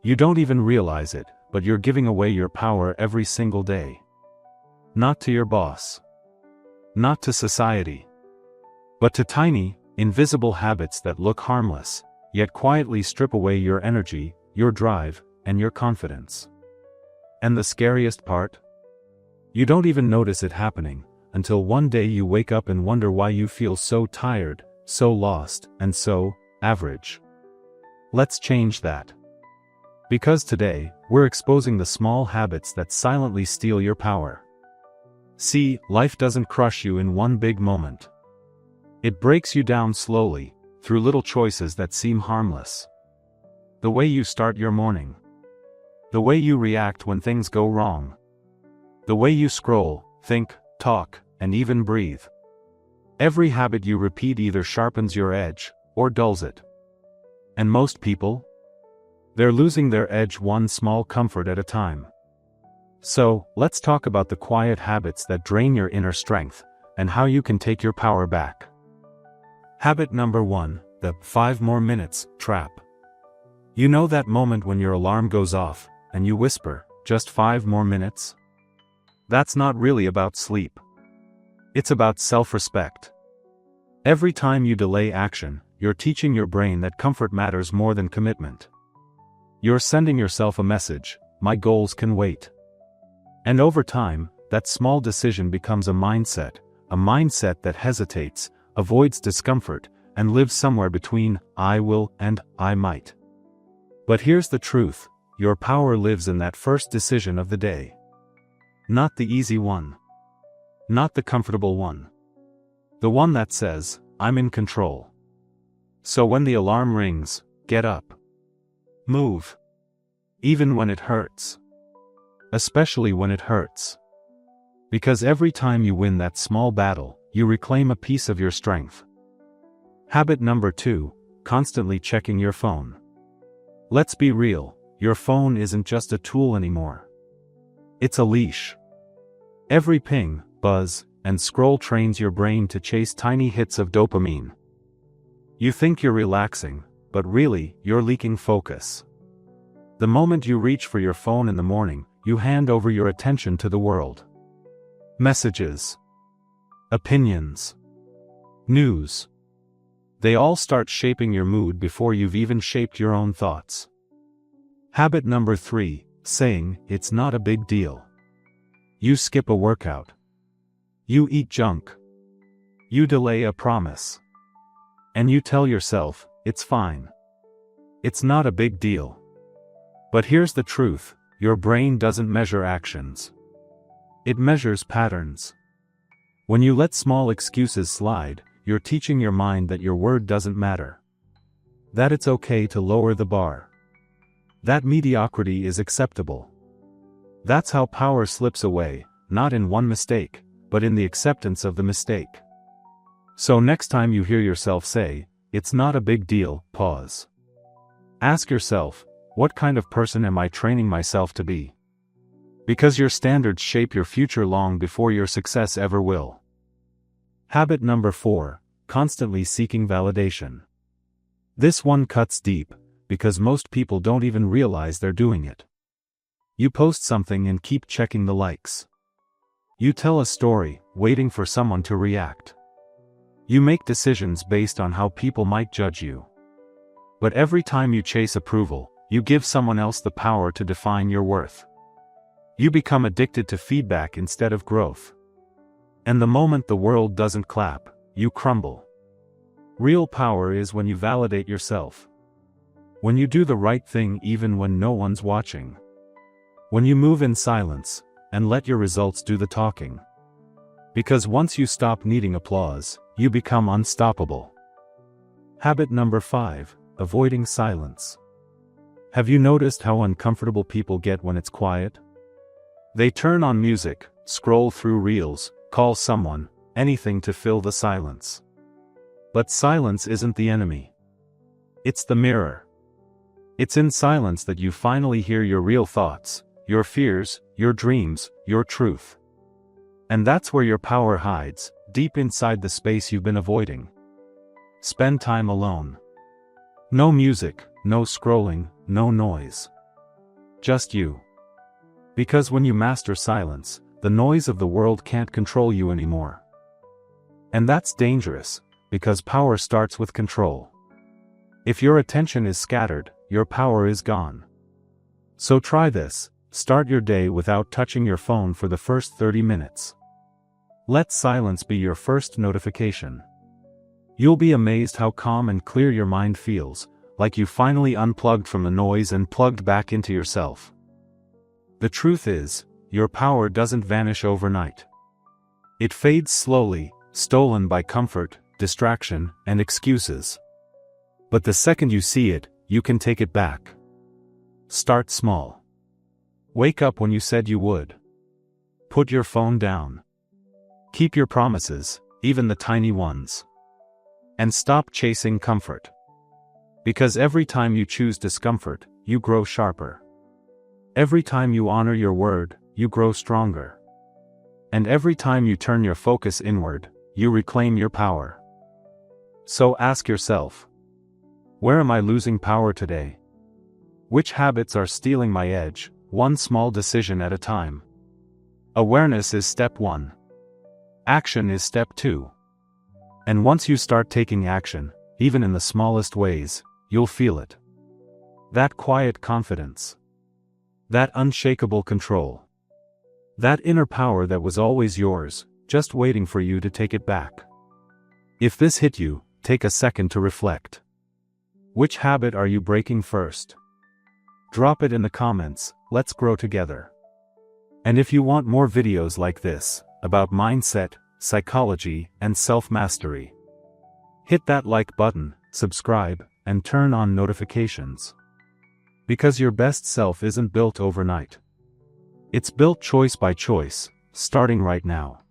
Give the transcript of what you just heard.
You don't even realize it, but you're giving away your power every single day. Not to your boss. Not to society. But to tiny, invisible habits that look harmless, yet quietly strip away your energy, your drive, and your confidence. And the scariest part? You don't even notice it happening, until one day you wake up and wonder why you feel so tired, so lost, and so average. Let's change that. Because today, we're exposing the small habits that silently steal your power. See, life doesn't crush you in one big moment. It breaks you down slowly, through little choices that seem harmless. The way you start your morning. The way you react when things go wrong. The way you scroll, think, talk, and even breathe. Every habit you repeat either sharpens your edge, or dulls it. And most people? They're losing their edge one small comfort at a time. So, let's talk about the quiet habits that drain your inner strength, and how you can take your power back. Habit number 1, the 5 more minutes trap. You know that moment when your alarm goes off, and you whisper, just 5 more minutes? That's not really about sleep. It's about self-respect. Every time you delay action, you're teaching your brain that comfort matters more than commitment. You're sending yourself a message, my goals can wait. And over time, that small decision becomes a mindset that hesitates, avoids discomfort, and lives somewhere between I will and I might. But here's the truth, your power lives in that first decision of the day. Not the easy one. Not the comfortable one. The one that says, I'm in control. So when the alarm rings, get up. Move. Even when it hurts. Especially when it hurts. Because every time you win that small battle, you reclaim a piece of your strength. Habit number 2, constantly checking your phone. Let's be real, your phone isn't just a tool anymore. It's a leash. Every ping, buzz, and scroll trains your brain to chase tiny hits of dopamine. You think you're relaxing, but really, you're leaking focus. The moment you reach for your phone in the morning, you hand over your attention to the world. Messages. Opinions. News. They all start shaping your mood before you've even shaped your own thoughts. Habit number 3, saying, it's not a big deal. You skip a workout. You eat junk. You delay a promise. And you tell yourself, it's fine. It's not a big deal. But here's the truth, your brain doesn't measure actions. It measures patterns. When you let small excuses slide, you're teaching your mind that your word doesn't matter. That it's okay to lower the bar. That mediocrity is acceptable. That's how power slips away, not in one mistake, but in the acceptance of the mistake. So next time you hear yourself say, it's not a big deal, pause. Ask yourself, what kind of person am I training myself to be? Because your standards shape your future long before your success ever will. Habit number 4, constantly seeking validation. This one cuts deep, because most people don't even realize they're doing it. You post something and keep checking the likes. You tell a story, waiting for someone to react. You make decisions based on how people might judge you. But every time you chase approval, you give someone else the power to define your worth. You become addicted to feedback instead of growth. And the moment the world doesn't clap, you crumble. Real power is when you validate yourself. When you do the right thing even when no one's watching. When you move in silence, and let your results do the talking. Because once you stop needing applause, you become unstoppable. Habit number 5, avoiding silence. Have you noticed how uncomfortable people get when it's quiet? They turn on music, scroll through reels, call someone, anything to fill the silence. But silence isn't the enemy. It's the mirror. It's in silence that you finally hear your real thoughts, your fears, your dreams, your truth. And that's where your power hides, deep inside the space you've been avoiding. Spend time alone. No music, no scrolling, no noise. just you. Because when you master silence, the noise of the world can't control you anymore. And that's dangerous, because power starts with control. If your attention is scattered, your power is gone. So try this: start your day without touching your phone for the first 30 minutes. Let silence be your first notification. You'll be amazed how calm and clear your mind feels, like you finally unplugged from the noise and plugged back into yourself. The truth is, your power doesn't vanish overnight. It fades slowly, stolen by comfort, distraction, and excuses. But the second you see it, you can take it back. Start small. Wake up when you said you would. Put your phone down. Keep your promises, even the tiny ones. And stop chasing comfort. Because every time you choose discomfort, you grow sharper. Every time you honor your word, you grow stronger. And every time you turn your focus inward, you reclaim your power. So ask yourself, where am I losing power today? Which habits are stealing my edge, one small decision at a time? Awareness is step 1. Action is step 2. And once you start taking action, even in the smallest ways, you'll feel it. That quiet confidence. That unshakable control. That inner power that was always yours, just waiting for you to take it back. If this hit you, take a second to reflect. Which habit are you breaking first? Drop it in the comments, let's grow together. And if you want more videos like this, about mindset, psychology, and self-mastery, hit that like button, subscribe, and turn on notifications. Because your best self isn't built overnight. It's built choice by choice, starting right now.